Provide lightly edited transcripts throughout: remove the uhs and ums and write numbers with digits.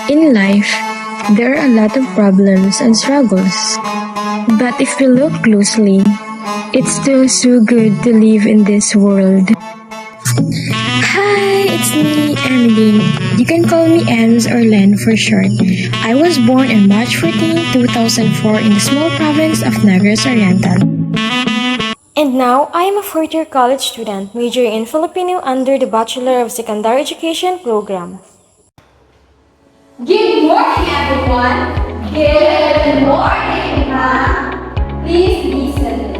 In life, there are a lot of problems and struggles. But if you look closely, it's still so good to live in this world. Hi, it's me, Emily. You can call me Ems or Len for short. I was born on March 14, 2004 in the small province of Negros Oriental. And now, I am a fourth-year college student majoring in Filipino under the Bachelor of Secondary Education program. Good morning, everyone. Good morning, ma'am. Please listen.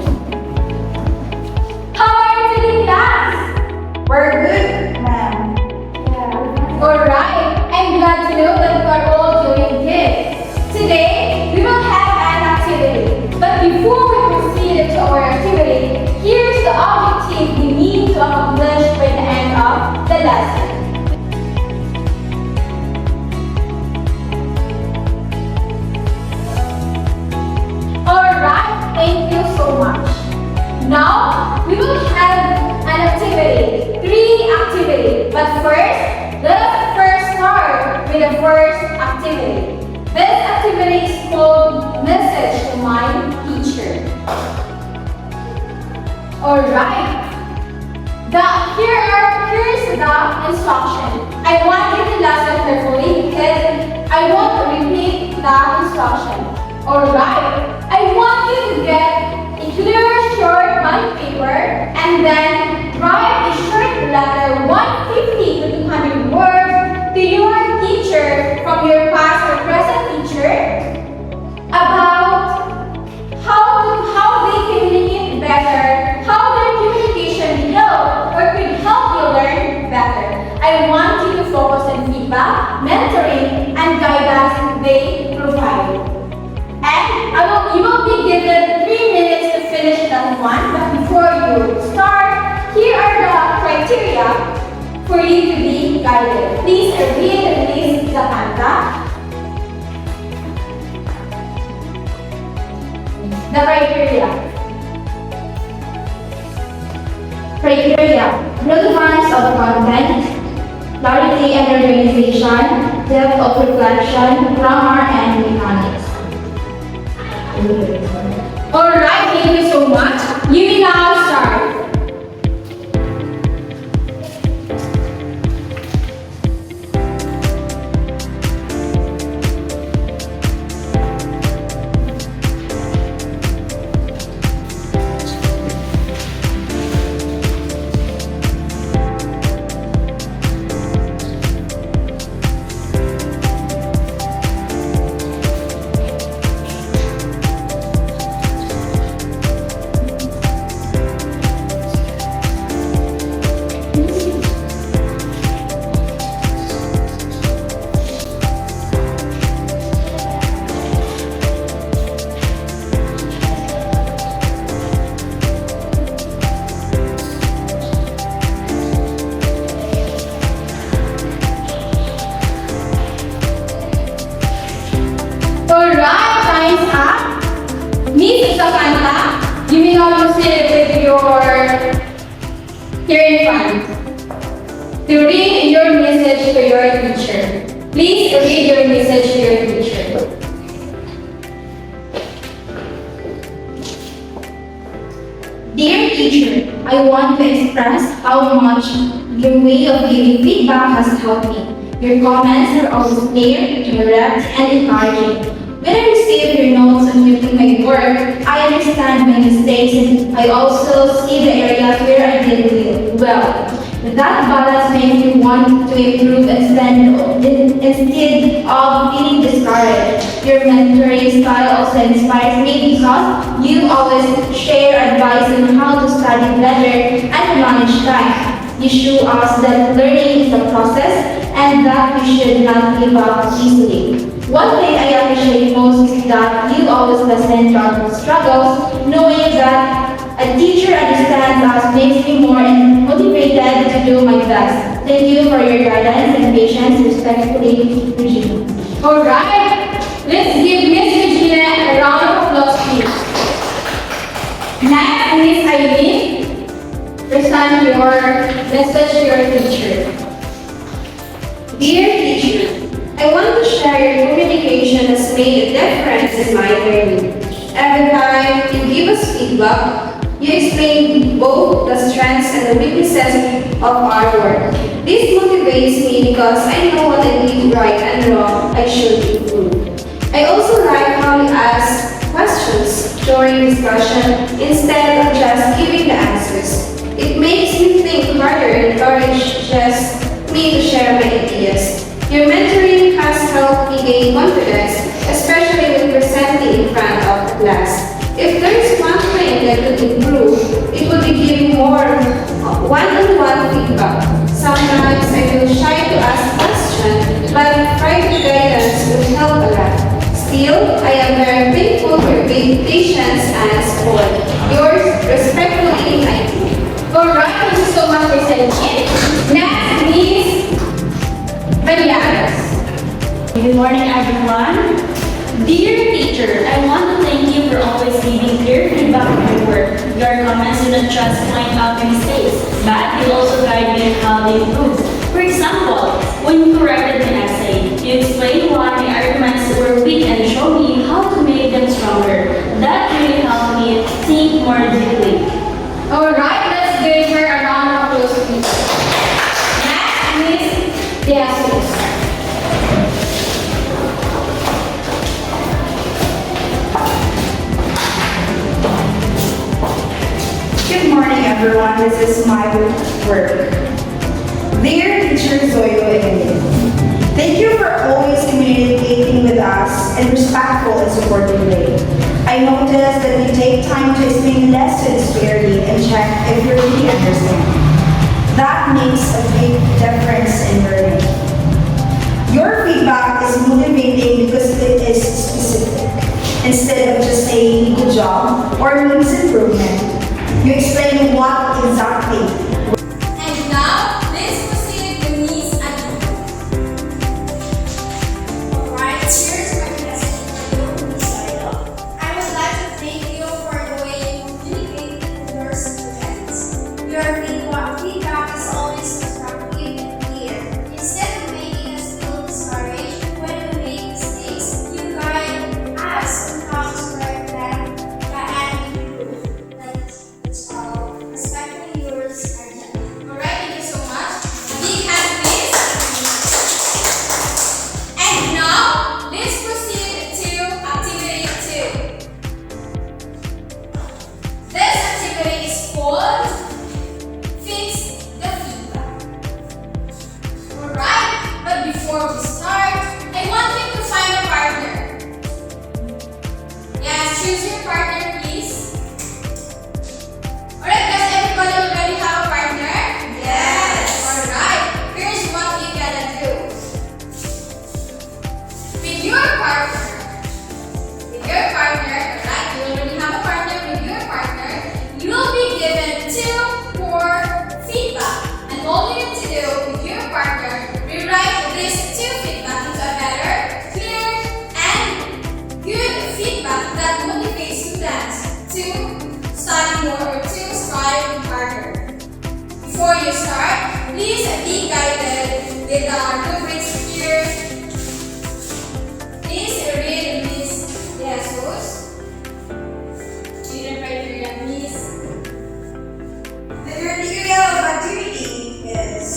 How are you today, class? We're good, ma'am. Yeah. Alright, I'm glad to know that you are all doing good. Today, we will have an activity. But before we proceed to our activity, here's the objective we need to accomplish by the end of the lesson. Alright, thank you so much. Now, we will have an activity, 3 activities. But first, let us first start with the first activity. This activity is called Message to My Teacher. Alright, here's the instruction. I want you to listen carefully because I want to repeat the instruction. Alright, I want you to get a clear short blank paper and then write a short letter 150 to 200 words to your teacher from your past or present teacher about how they communicate better, how their communication help or could help you learn better. I want you to focus on feedback, mentoring, and guidance they provide. And you will be given 3 minutes to finish that one. But before you start, here are the criteria for you to be guided. Please read Miss Zapanta. The criteria. Relevance of content, clarity and organization, depth of reflection, grammar and mechanics. Alright, thank you so much. You may now start. Alright, time's up. Miss Zapanta, you may now proceed with your here in front to read your message to your teacher. Please read your message to your teacher. Dear teacher, I want to express how much your way of giving feedback has helped me. Your comments are always clear, direct, and encouraging. When I receive your notes on my work, I understand my mistakes and I also see the areas where I did well. That balance makes me want to improve instead of feeling discouraged. Your mentoring style also inspires me because you always share advice on how to study better and manage time. You show us that learning is a process and that we should not give up easily. One thing I appreciate most is that you always listen to our struggles, knowing that a teacher understands us makes me more motivated to do my best. Thank you for your guidance and patience. Respectfully, Regina. Alright, let's give Miss Regina a round of applause, please. Next, Miss Eileen, present your message to your teacher. Dear teacher, I want to share your communication has made a difference in my learning. Every time you give us feedback, you explain both the strengths and the weaknesses of our work. This motivates me because I know what I did right and wrong I should improve. I also like how you ask questions during discussion instead of just giving the answers. It makes me think harder and encourages me to share my ideas. Your mentoring has helped me gain confidence, especially when presenting in front of the class. If there is one thing that could improve, it would be giving more one-on-one feedback. Sometimes I feel shy to ask questions, but private guidance would help a lot. Still, I am very thankful for your patience and support. Yours, respectfully, IT. Alright, thank you so much for saying it. Next is Baliagas. Good morning, everyone. Dear teacher, I want to thank you for always giving clear feedback on my work. Your comments do not just point out my mistakes, but you also guide me on how they improve. For example, when you corrected my essay, you explained why my arguments were weak and showed me how to make them stronger. That really helped me think more deeply. Alright, let's give her a round of applause, please. Next is Jesus. Good morning, everyone. This is my work. Dear teacher Zoyo and Emil, thank you for always communicating with us in respectful and supportive way. I noticed that you take time to explain lessons clearly and check if you really understand. That makes a big difference in learning. Your feedback is motivating because it is specific. Instead of just saying good job or needs improvement, you explain what exactly. And now, let's proceed with Miss Anu. Alright, here's my message for you, Miss Anu. I would like to thank you for the way you communicate with your students. Your feedback is always constructive and clear. Instead of making us feel discouraged when we make mistakes, you guide us on how to correct them and improve. That's all. Respectfully yours, Arjun. Alright, thank you so much. Big hand, please. And now, let's proceed to activity 2. This activity is called Fix the Feedback. Alright, but before we start, I want you to find a partner. Yes, choose your partner, please. Alright, does everybody already have a partner? Yes. Alright, here's what you gotta do. With your partner, alright, you already have a partner. With your partner, you will be given 2 for feedback. And all you need to do with your partner, rewrite these 2 feedback into a better, clear, and good feedback that motivates students to study more or to strive harder. Before you start, please be guided with our rubrics here. Please read Miss Jesus. Read it right here, Miss. The criteria of activity is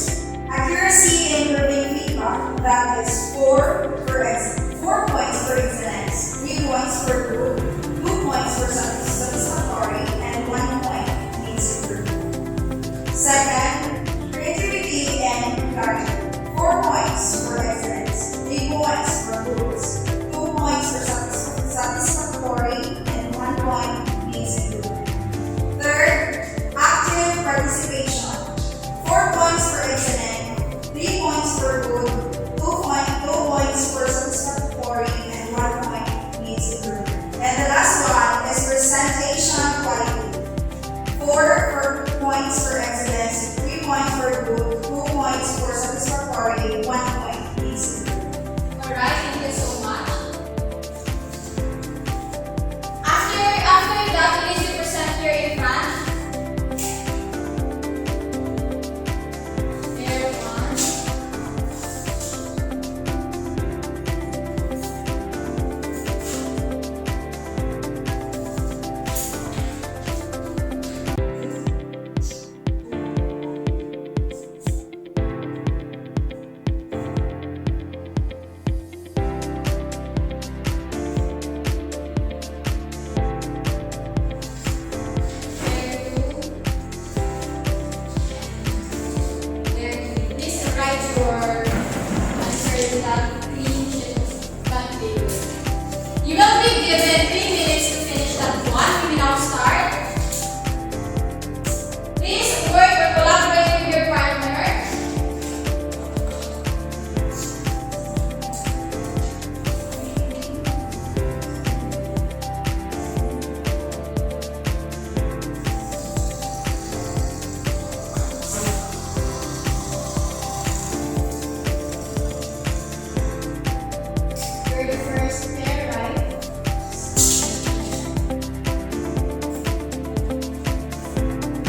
accuracy in giving feedback. That is 4 points for excellence, 3 points for good, 2 points for satisfactory, and 1 point needs improvement. Second, creativity and character. 4 points for excellence, 3 points for good, 2 points for satisfactory, and 1 point needs improvement. Third, active participation. 4 points for excellent, 3 points for good, 2 points for satisfactory, and 1 point needs improvement. And the last one is presentation quality. 4 points for excellence, 3 points for good, 2 points for satisfactory, 1 point needs improvement. Alright, thank you so much. After that, you need to present here in front. Here, 1. given 3 minutes to finish that one. We will now start. Please work or collaborate with your partner. You're the first pair, right?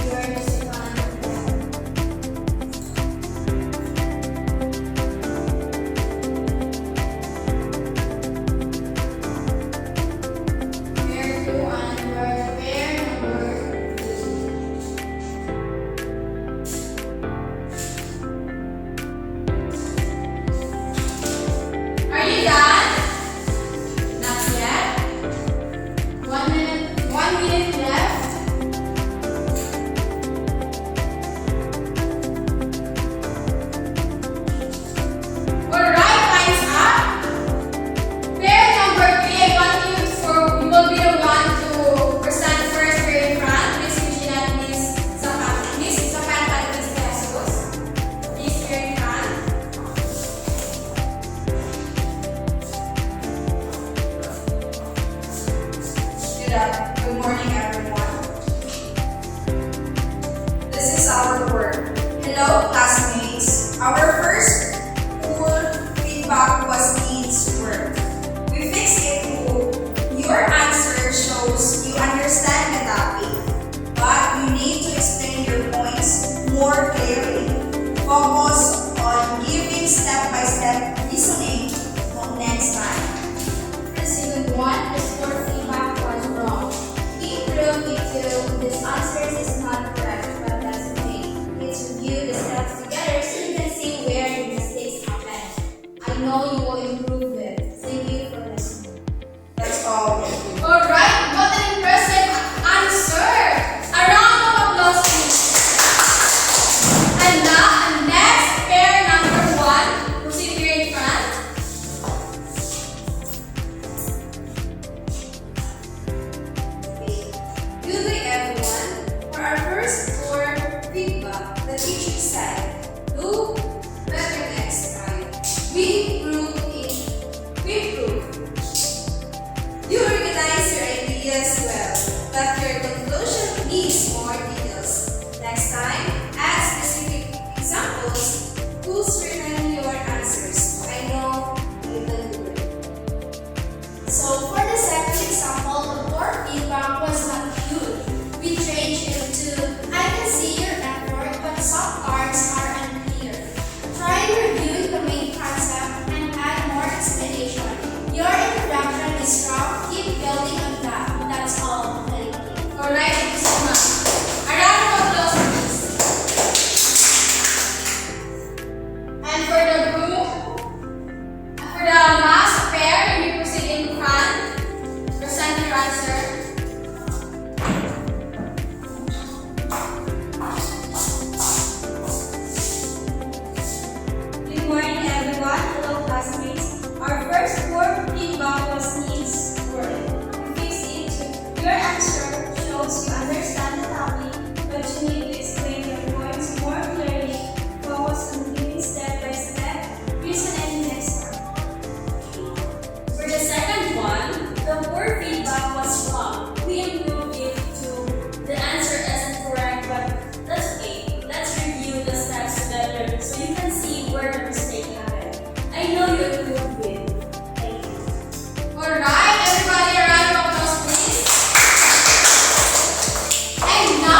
You're the second. Pair 2 and you're pair number 2. Are you done? Not yet. 1 minute left. Alright, time's up. Pair number 3, I want you will be the one to present first here in front. Miss Eugenia and Miss Zapata and Miss Jesus. Please here in front. Good morning, everyone. This is our work. Hello, classmates. Our first poor feedback was needs work. We fixed it to your answer shows you understand the topic, but you need to explain your points more clearly. Focus on giving step-by-step reasoning next time. President 1, this poor feedback was wrong. We proved it too. This answer is not correct, but that's okay. Let's review the steps together so you can see where the mistakes happen. I know you will improve it. Thank you for listening. That's all. Alright, what an impressive answer! A round of applause, please. And now, next, pair number 1, proceed here in front. Good day, everyone. For our first poor feedback, the teacher said, do better next time. We improved it. We improved. You organize your ideas well, but your conclusion needs more details. Next time, add specific examples. Who's written your answers? I know you can do it. So for the second example, the poor feedback was not good. We changed it to, I can see your effort, but some parts are unclear. Try reviewing the main concept and add more explanation. Your introduction is strong, keep building on that. That's all. Thank you. Alright, thank you so much. A round of applause, please. And for the group, for the last pair, you proceed in front. Present your answer. Good morning, everyone. Hello, classmates. Our first poor feedback was needs work. We fixed it. Your answer shows you understand the topic, but you need to explain your points more clearly. Focus on giving step-by-step reasoning next time. For the second one, the poor feedback was wrong. We improved it too. The answer isn't correct, but that's okay. Let's review the steps together so you can see where the mistake happened. I know you improved it. Thank you. Alright, everybody, a round of applause, please. And now,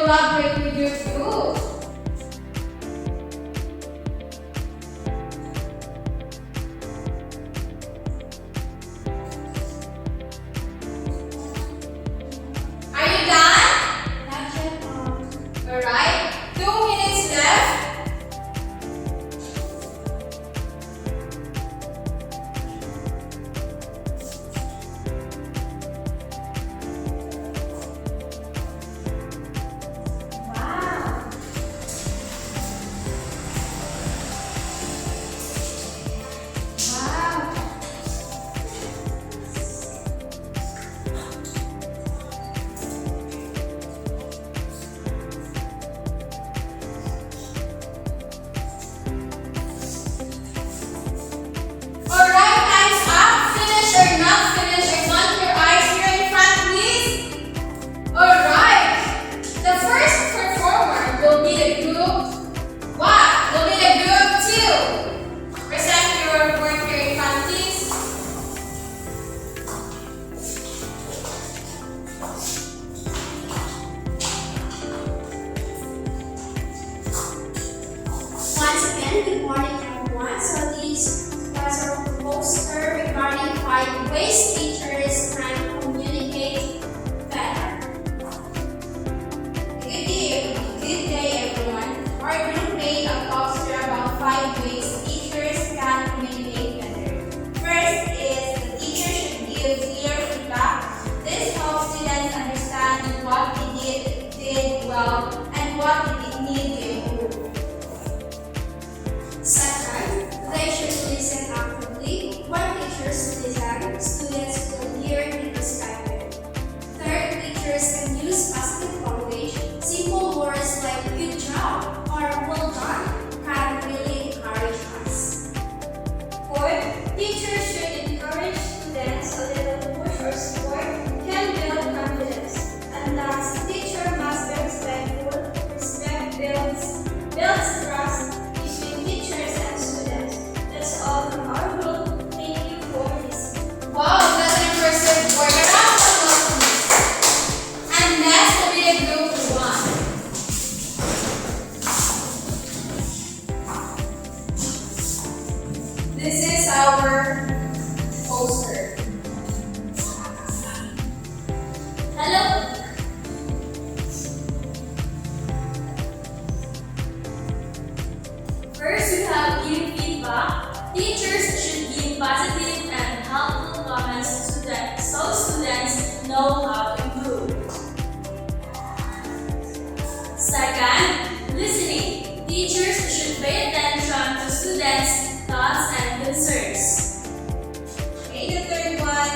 collaborate with your group. Are you done? Not yet, Mom. Alright, 2 minutes left. Wow. Wow. Alright, time's up. Finish or not finish? I want your eyes here in front, please. Alright. The first performer will be the group 1. Will be the group 2. Present your work here in front, please. Once again, good morning everyone. So this was our poster regarding 5 ways teachers can communicate better. Good day, everyone. Our group made a poster about 5 ways teachers can communicate better. First is the teacher should give clear feedback. This helps students understand what they did well and what they need to improve. Second, they should listen actively. When teachers listen, students will hear the perspective. Third, teachers can use positive language. Simple words like good job or well done can really encourage us. Fourth, teachers should encourage students a little push or support can build confidence. And last, teacher must be respectful. Respect builds trust between teachers and students. That's all from our group. Thank you for listening. Wow, that's an impressive work. A round of applause, please. And next will be the group 1. This is our poster. Hello. First, we have give feedback. Teachers should give positive and helpful comments to students so students know how to improve. Second, listening. Teachers should pay attention to students' thoughts and concerns. Okay, the third one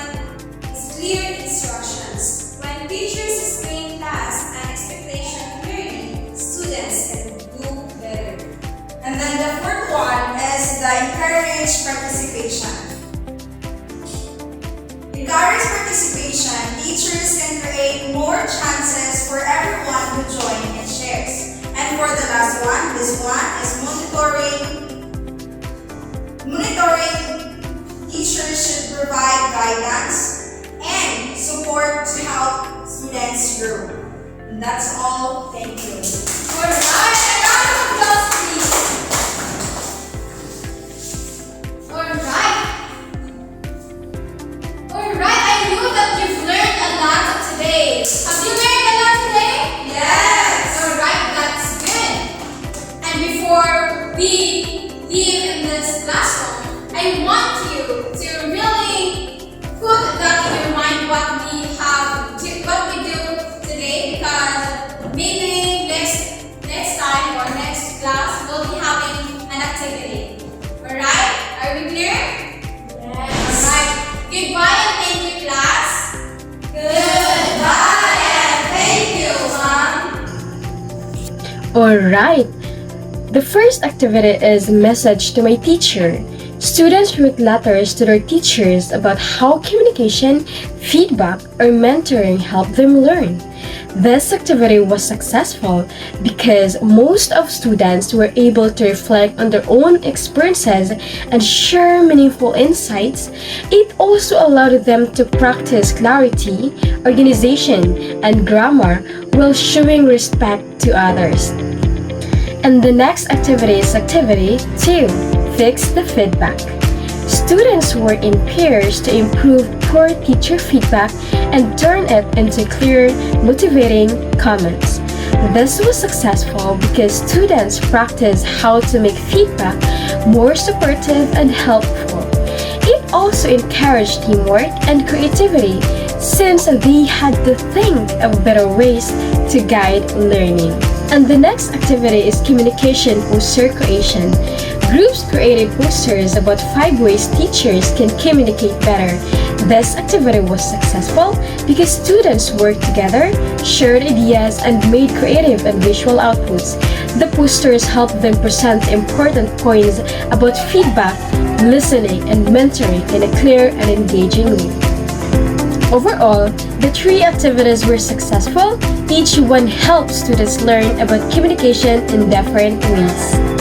is clear instructions. When teachers explain tasks and expectations clearly, students can do better. And then the fourth one is the encourage participation. Encourage participation. Teachers can create more chances for everyone who join and shares. And for the last one, this one is monitoring. Teachers should provide guidance and support to help students grow. And that's all. Thank you. Alright, a round of applause, please. Alright. Alright, I knew that you've learned a lot today. Have you learned a lot today? Yes! Alright, that's good. And before we leave in this classroom, I want you to really put that in your mind what we do today, because maybe next time or next class we'll be having an activity. Alright? Are we clear? Yes. Alright. Goodbye and thank you, class. Goodbye and thank you, Mom. Alright. The first activity is Message to My Teacher. Students wrote letters to their teachers about how communication, feedback, or mentoring helped them learn. This activity was successful because most of students were able to reflect on their own experiences and share meaningful insights. It also allowed them to practice clarity, organization, and grammar while showing respect to others. And the next activity is activity 2, fix the feedback. Students work in pairs to improve poor teacher feedback and turn it into clear, motivating comments. This was successful because students practiced how to make feedback more supportive and helpful. It also encouraged teamwork and creativity since they had to think of better ways to guide learning. And the next activity is communication poster creation. Groups created posters about 5 ways teachers can communicate better. This activity was successful because students worked together, shared ideas, and made creative and visual outputs. The posters helped them present important points about feedback, listening, and mentoring in a clear and engaging way. Overall, the 3 activities were successful. Each one helped students learn about communication in different ways.